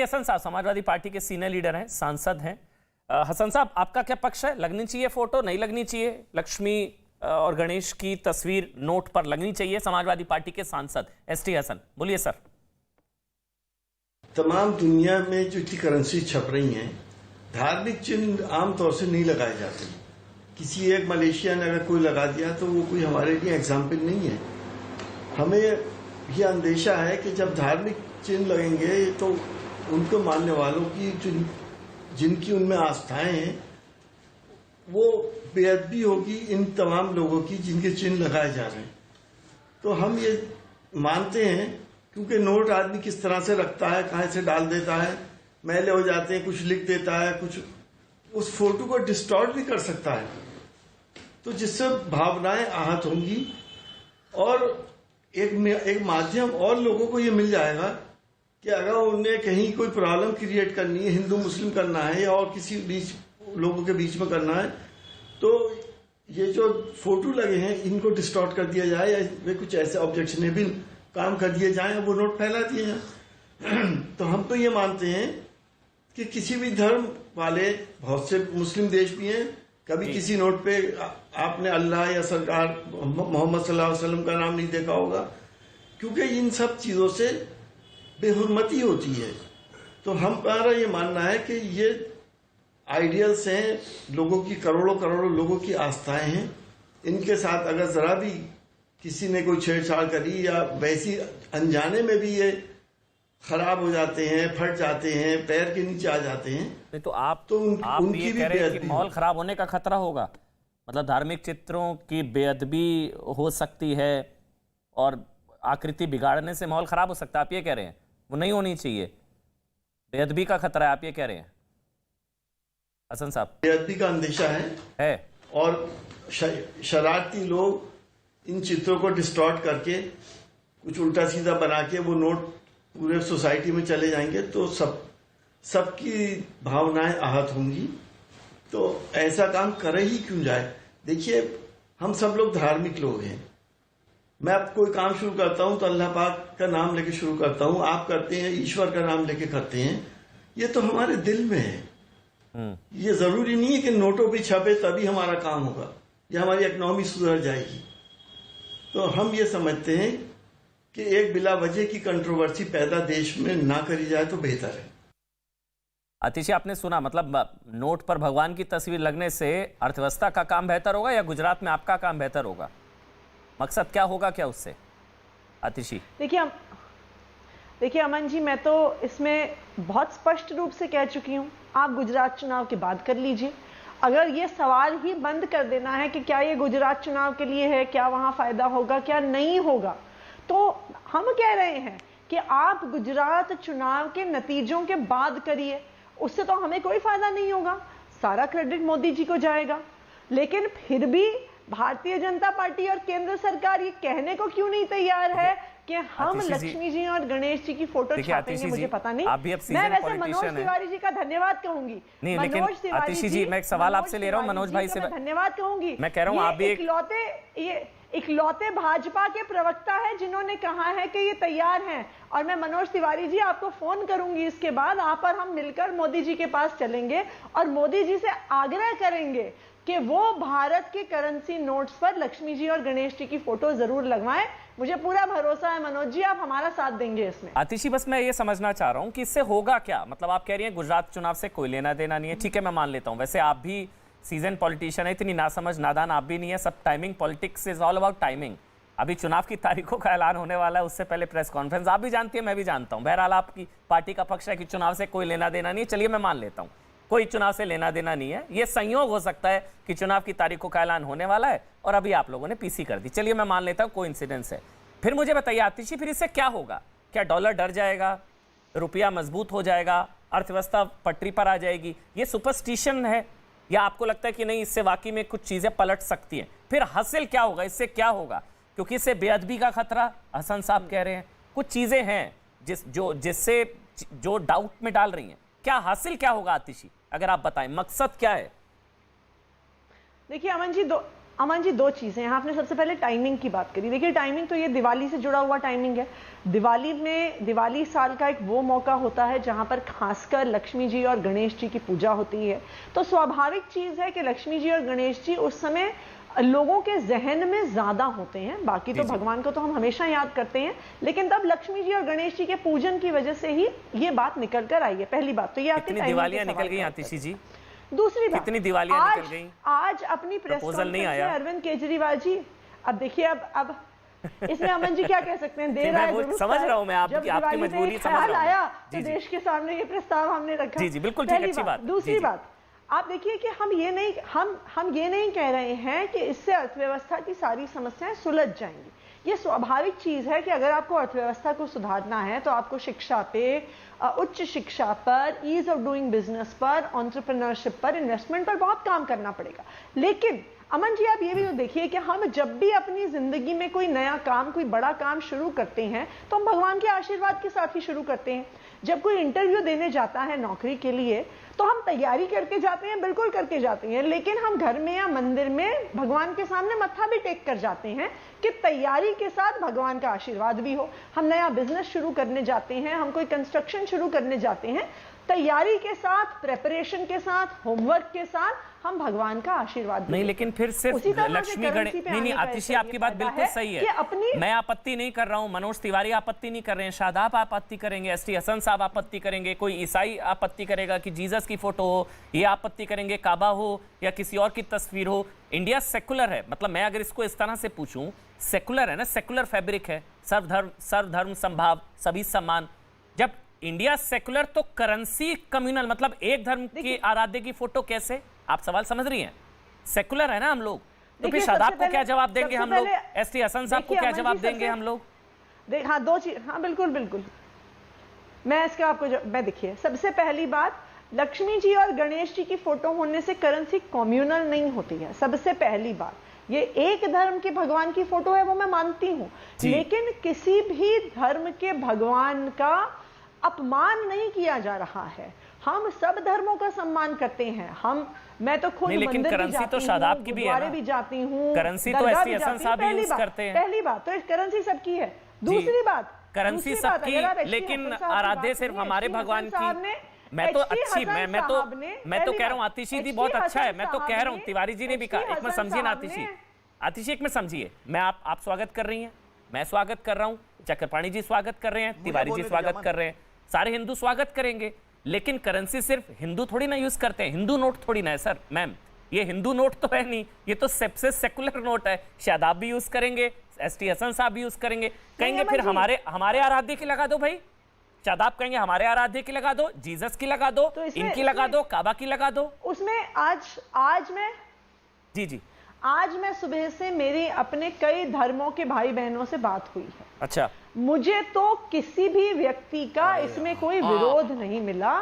हसन साहब समाजवादी पार्टी के senior leader हैं, सांसद हैं। हसन साहब, आपका क्या पक्ष है? लगनी चाहिए फोटो, नहीं लगनी चाहिए? लक्ष्मी और गणेश की तस्वीर नोट पर लगनी चाहिए? समाजवादी पार्टी के सांसद एसटी हसन, बोलिए सर। तमाम दुनिया में जो इतनी करेंसी छप रही हैं, धार्मिक चिन्ह आमतौर से नहीं लगाए जाते। किसी एक मलेशिया ने अगर कोई लगा दिया तो वो कोई हमारे लिए एग्जाम्पल नहीं है। हमें ये अंदेशा है कि जब धार्मिक चिन्ह लगेंगे तो उनको मानने वालों की जिनकी उनमें आस्थाएं हैं वो बेअदबी होगी इन तमाम लोगों की जिनके चिन्ह लगाए जा रहे हैं। तो हम ये मानते हैं क्योंकि नोट आदमी किस तरह से रखता है, कहां से डाल देता है, मैले हो जाते हैं, कुछ लिख देता है, कुछ उस फोटो को डिस्टॉर्ट भी कर सकता है, तो जिससे भावनाएं आहत होंगी और एक माध्यम और लोगों को ये मिल जाएगा कि अगर उन्हें कहीं कोई प्रॉब्लम क्रिएट करनी है, हिंदू मुस्लिम करना है या और किसी लोगों के बीच में करना है, तो ये जो फोटो लगे हैं इनको डिस्टॉर्ट कर दिया जाए या वे कुछ ऐसे ऑब्जेक्शनेबल काम कर दिए जाए, वो नोट फैला दिए जाए। तो हम तो ये मानते हैं कि किसी भी धर्म वाले, बहुत से मुस्लिम देश भी हैं, कभी किसी नोट पे आपने अल्लाह या सरकार मोहम्मद सल्लल्लाहु अलैहि वसल्लम का नाम नहीं देखा होगा, क्योंकि इन सब चीजों से बेहुरमती होती है। तो हमारा ये मानना है कि ये आइडियल्स हैं, लोगों की करोड़ों करोड़ों लोगों की आस्थाएं हैं, इनके साथ अगर जरा भी किसी ने कोई छेड़छाड़ करी या वैसी अनजाने में भी ये खराब हो जाते हैं, फट जाते हैं, पैर के नीचे आ जाते हैं। नहीं तो आप उनकी ये कह रहे हैं कि माहौल खराब होने का खतरा होगा, मतलब धार्मिक चित्रों की बेअदबी हो सकती है और आकृति बिगाड़ने से माहौल खराब हो सकता है, आप ये कह रहे हैं? वो नहीं होनी चाहिए, बेअदबी का खतरा है, आप ये कह रहे हैं हसन साहब? बेअदबी का अंदेशा है और शरारती लोग इन चित्रों को डिस्टॉर्ट करके कुछ उल्टा सीधा बना के वो नोट पूरे सोसाइटी में चले जाएंगे तो सबकी भावनाएं आहत होंगी। तो ऐसा काम करे ही क्यों जाए? देखिए, हम सब लोग धार्मिक लोग हैं। मैं अब कोई काम शुरू करता हूं तो अल्लाह पाक का नाम लेके शुरू करता हूं, आप करते हैं ईश्वर का नाम लेके करते हैं, ये तो हमारे दिल में है। ये जरूरी नहीं है कि नोटों पे छपे तभी हमारा काम होगा या हमारी इकोनॉमी सुधर जाएगी। तो हम ये समझते हैं कि एक बिला वजह की कंट्रोवर्सी पैदा देश में ना करी जाए तो बेहतर है। आतिशी, आपने सुना, मतलब नोट पर भगवान की तस्वीर लगने से अर्थव्यवस्था का काम बेहतर होगा या गुजरात में आपका काम बेहतर होगा? मकसद क्या होगा, क्या उससे? आतिशी, देखिए अमन जी, मैं तो इसमें बहुत स्पष्ट रूप से कह चुकी हूं। आप गुजरात चुनाव की बात कर लीजिए। अगर ये सवाल ही बंद कर देना है कि क्या ये गुजरात चुनाव के लिए है, क्या वहां फायदा होगा, क्या नहीं होगा, तो हम कह रहे हैं कि आप गुजरात चुनाव के नतीजों के बाद करिए, उससे तो हमें कोई फायदा नहीं होगा, सारा क्रेडिट मोदी जी को जाएगा। लेकिन फिर भी भारतीय जनता पार्टी और केंद्र सरकार ये कहने को क्यों नहीं तैयार है कि हम लक्ष्मी जी और गणेश जी की फोटो छापेंगे? मुझे पता नहीं। मैं वैसे मनोज तिवारी जी का धन्यवाद कहूंगी। नहीं, लेकिन आतिशी जी, मैं एक सवाल आपसे ले रहा हूं, मनोज भाई से धन्यवाद कहूंगी। मैं कह रहा हूं आप भी इकलौते भाजपा के प्रवक्ता है जिन्होंने कहा है कि ये तैयार हैं, और मैं मनोज तिवारी जी आपको फोन करूंगी इसके बाद, आप और हम मिलकर मोदी जी के पास चलेंगे और मोदी जी से आग्रह करेंगे कि वो भारत के करेंसी नोट्स पर लक्ष्मी जी और गणेश जी की फोटो जरूर लगवाएं। मुझे पूरा भरोसा है मनोज जी, आप हमारा साथ देंगे इसमें। आतिशी, बस मैं ये समझना चाह रहा हूं कि इससे होगा क्या? मतलब आप कह रही हैं गुजरात चुनाव से कोई लेना देना नहीं है, ठीक है, मैं मान लेता हूं। वैसे आप भी सीजन पॉलिटिशियन है, इतनी नासमझ नादान आप भी नहीं है। सब timing, politics is all about timing. अभी चुनाव की तारीखों का ऐलान होने वाला है, उससे पहले प्रेस कॉन्फ्रेंस, आप भी जानती है, मैं भी जानता हूं। बहरहाल आपकी पार्टी का पक्ष है कि चुनाव से कोई लेना देना नहीं है, चलिए मैं मान लेता हूं कोई चुनाव से लेना देना नहीं है। ये संयोग हो सकता है कि चुनाव की तारीखों का ऐलान होने वाला है और अभी आप लोगों ने पीसी कर दी, चलिए मैं मान लेता हूं कोई इंसिडेंस है। फिर मुझे बताइए आतिशी, फिर इससे क्या होगा? क्या डॉलर डर जाएगा, रुपया मजबूत हो जाएगा, अर्थव्यवस्था पटरी पर आ जाएगी? ये सुपरस्टिशन है या आपको लगता है कि नहीं, इससे वाकई में कुछ चीजें पलट सकती हैं? फिर हासिल क्या होगा, इससे क्या होगा? क्योंकि इससे बेअदबी का खतरा हसन साहब कह रहे हैं, कुछ चीजें हैं जिससे जो डाउट में डाल रही हैं। क्या हासिल क्या होगा आतिशी, अगर आप बताएं, मकसद क्या है? देखिए अमन जी, अमन जी, दो चीजें हैं। आपने सबसे पहले टाइमिंग की बात करी। देखिए, टाइमिंग तो ये दिवाली से जुड़ा हुआ टाइमिंग है। दिवाली साल का एक वो मौका होता है जहां पर खासकर लक्ष्मी जी और गणेश जी की पूजा होती है। तो स्वाभाविक चीज है कि लक्ष्मी जी और गणेश जी उस समय लोगों के जहन में ज्यादा होते हैं। बाकी तो भगवान को तो हम हमेशा याद करते हैं, लेकिन तब लक्ष्मी जी और गणेश जी के पूजन की वजह से ही ये बात निकल कर आई है। पहली बात तो ये आपकी दिवालियां निकल गई आतिशी जी। दूसरी बात, कितनी दिवालियां निकल गई? आज अपनी प्रेस कॉन्फ्रेंस में अरविंद केजरीवाल जी, अब देखिए, अब इसमें अमन जी क्या कह सकते हैं, दे रहा है, समझ रहा हूं मैं आपकी मजबूरी समझ रहा हूं। आया तो देश के सामने ये प्रस्ताव हमने रखा। जी जी, बिल्कुल ठीक, अच्छी बात। दूसरी बात, आप देखिए कि हम ये नहीं कह रहे हैं कि इससे अर्थव्यवस्था की सारी समस्याएं सुलझ जाएंगी। ये स्वाभाविक चीज है कि अगर आपको अर्थव्यवस्था को सुधारना है तो आपको शिक्षा पे, उच्च शिक्षा पर, ईज ऑफ डूइंग बिजनेस पर, एंटरप्रेन्योरशिप पर, इन्वेस्टमेंट पर बहुत काम करना पड़ेगा। लेकिन अमन जी, आप ये भी तो देखिए कि हम जब भी अपनी जिंदगी में कोई नया काम, कोई बड़ा काम शुरू करते हैं तो हम भगवान के आशीर्वाद के साथ ही शुरू करते हैं। जब कोई इंटरव्यू देने जाता है नौकरी के लिए तो हम तैयारी करके जाते हैं, बिल्कुल करके जाते हैं, लेकिन हम घर में या मंदिर में भगवान के सामने मत्था भी टेक कर जाते हैं कि तैयारी के साथ भगवान का आशीर्वाद भी हो। हम नया बिजनेस शुरू करने जाते हैं, हम कोई कंस्ट्रक्शन शुरू करने जाते हैं, तैयारी के साथ, प्रेपरेशन के साथ, होमवर्क के साथ हम भगवान का आशीर्वाद नहीं। लेकिन फिर सिर्फ लक्ष्मी गणेश नहीं, आतिशी आपकी बात बिल्कुल सही है। मैं आपत्ति नहीं कर रहा हूं, मनोज तिवारी आपत्ति नहीं कर रहे हैं, शादाब आपत्ति करेंगे, एसटी हसन साहब आपत्ति करेंगे, कोई ईसाई आपत्ति करेगा कि जीसस की फोटो हो, ये आपत्ति करेंगे काबा हो या किसी और की तस्वीर हो। इंडिया सेकुलर है, मतलब मैं अगर इसको इस तरह से पूछूं, सेकुलर है ना, सेकुलर फैब्रिक है, सर्वधर्म संभाव, सभी सम्मान। जब इंडिया सेकुलर तो करेंसी कम्युनल, मतलब एक धर्म की आराध्य की फोटो कैसे? आप सवाल समझ रही हैं? सेकुलर है ना हम लोग, तो फिर शादाब को क्या जवाब देंगे हम लोग? एसटी हसन साहब को क्या जवाब देंगे हम लोग? हाँ, दो चीज, हाँ बिल्कुल मैं इसका आपको मैं देखिए, सबसे पहली बात, लक्ष्मी जी और गणेश जी की फोटो होने से करेंसी कम्युनल नहीं होती है। सबसे पहली बात, ये एक धर्म के भगवान की फोटो है, वो मैं मानती हूं, लेकिन किसी भी धर्म के भगवान का अपमान नहीं किया जा रहा है। हम सब धर्मों का सम्मान करते हैं। मैं तो खुद लेकिन मंदिर करेंसी तो शादाब की भी है ना? भी जाती हूँ, करेंसी तो एसटी हसन साहब भी यूज करते हैं। पहली बात तो करेंसी सबकी है। दूसरी बात, करेंसी सबकी, लेकिन आराध्य सिर्फ हमारे भगवान की। मैं तो अच्छी, मैं तो कह रहा हूँ आतिशी जी बहुत अच्छा है। मैं तो कह रहा हूँ, तिवारी जी ने भी कहा, एक मिनट समझिए ना आतिशी एक मिनट समझिए। मैं आप स्वागत कर रही हैं, मैं स्वागत कर रहा हूँ, चक्रपाणी जी स्वागत कर रहे हैं, तिवारी जी स्वागत कर रहे हैं, सारे हिंदू स्वागत करेंगे। लेकिन करेंसी सिर्फ हिंदू थोड़ी ना यूज करते हैं, हिंदू नोट थोड़ी ना है सर। मैम, ये हिंदू नोट तो है नहीं, ये तो सबसे सेकुलर नोट है। शादाब भी यूज करेंगे, एसटी हसन साहब भी यूज करेंगे, कहेंगे फिर हमारे आराध्य की लगा दो भाई। शादाब कहेंगे हमारे आराध्य की लगा दो, जीसस की लगा दो, तो इनकी लगा दो, काबा की लगा दो। उसमें आज मैं जी आज मैं सुबह से मेरी अपने कई धर्मों के भाई बहनों से बात हुई है। अच्छा, मुझे तो किसी भी व्यक्ति का इसमें कोई विरोध नहीं मिला,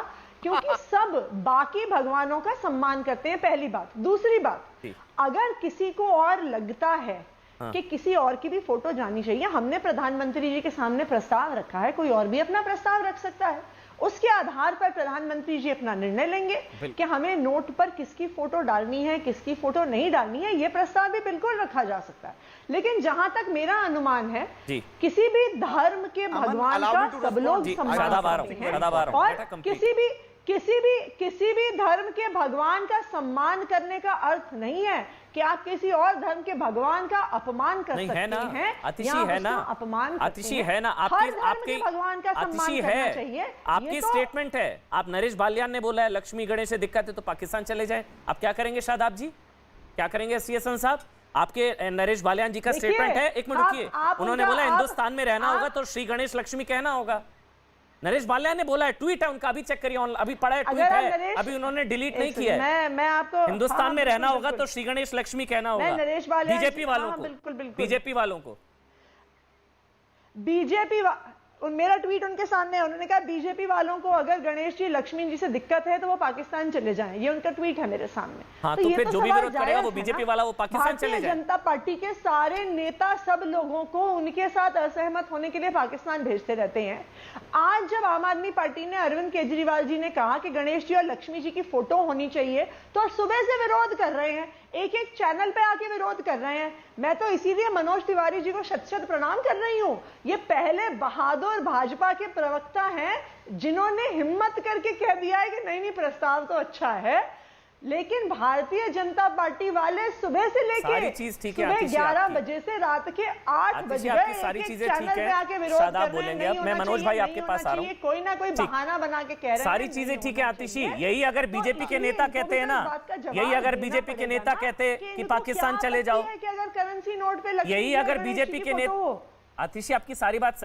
क्योंकि सब बाकी भगवानों का सम्मान करते हैं, पहली बात। दूसरी बात, अगर किसी को और लगता है कि किसी और की भी फोटो जानी चाहिए, हमने प्रधानमंत्री जी के सामने प्रस्ताव रखा है, कोई और भी अपना प्रस्ताव रख सकता है। उसके आधार पर प्रधानमंत्री जी अपना निर्णय लेंगे कि हमें नोट पर किसकी फोटो डालनी है, किसकी फोटो नहीं डालनी है। यह प्रस्ताव भी बिल्कुल रखा जा सकता है। लेकिन जहां तक मेरा अनुमान है, किसी भी धर्म के भगवान का सब लोग सम्मान करते हैं, और किसी भी धर्म के भगवान का सम्मान करने का अर्थ नहीं है कि आप किसी और धर्म के भगवान का अपमान कर सकते हैं। आतिशी है ना, अपमान आतिशी है ना, आपके भगवान का सम्मान करना चाहिए। आपकी स्टेटमेंट है। आप नरेश बालियान ने बोला है लक्ष्मी गणेश से दिक्कत है तो पाकिस्तान चले जाए। आप क्या करेंगे शादाब जी, क्या करेंगे एसटी हसन साहब? आपके नरेश बालियान जी का स्टेटमेंट है, एक मिनट रुकिए, उन्होंने बोला हिंदुस्तान में रहना होगा तो श्री गणेश लक्ष्मी कहना होगा। नरेश बालियान ने बोला है, ट्वीट है उनका, अभी चेक करिए, अभी पढ़ा है, ट्वीट है, अभी उन्होंने डिलीट नहीं किया है। मैं आपको, हिंदुस्तान में रहना होगा तो श्री गणेश लक्ष्मी कहना होगा। नरेश बालियान, बीजेपी वालों को, बिल्कुल बीजेपी वालों को, मेरा ट्वीट उनके सामने है, उन्होंने कहा बीजेपी वालों को अगर गणेश जी लक्ष्मी जी से दिक्कत है तो वो पाकिस्तान चले जाएं। ये उनका ट्वीट है मेरे सामने। हाँ, तो ये फिर जो भी सवाल विरोध करेगा वो जायज़ है बीजेपी ना। वाला वो पाकिस्तान चले भारतीय जाए। जनता पार्टी के सारे नेता सब लोगों को उनके साथ असहमत होने के लिए पाकिस्तान भेजते रहते हैं। आज जब आम आदमी पार्टी ने, अरविंद केजरीवाल जी ने कहा कि गणेश जी और लक्ष्मी जी की फोटो होनी चाहिए, तो सुबह से विरोध कर रहे हैं, एक एक चैनल पे आके विरोध कर रहे हैं। मैं तो इसीलिए मनोज तिवारी जी को शत-शत प्रणाम कर रही हूं। ये पहले बहादुर भाजपा के प्रवक्ता हैं जिन्होंने हिम्मत करके कह दिया है कि नहीं प्रस्ताव तो अच्छा है, लेकिन भारतीय जनता पार्टी वाले सुबह से लेके सारी चीज ठीक है, सुबह आतिशी 11 आपकी। बजे से रात के 8 बजे आपकी सारी चीजें ठीक है, शायद आप बोलेंगे। अब मैं मनोज भाई आपके पास आ रहा हूँ। कोई ना कोई बहाना बना के कह रहे हैं सारी चीजें ठीक है आतिशी, यही अगर बीजेपी के नेता कहते हैं ना, यही अगर बीजेपी के नेता कहते कि पाकिस्तान चले जाओ, अगर करेंसी नोट पे यही अगर बीजेपी के नेता, आतिशी आपकी सारी बात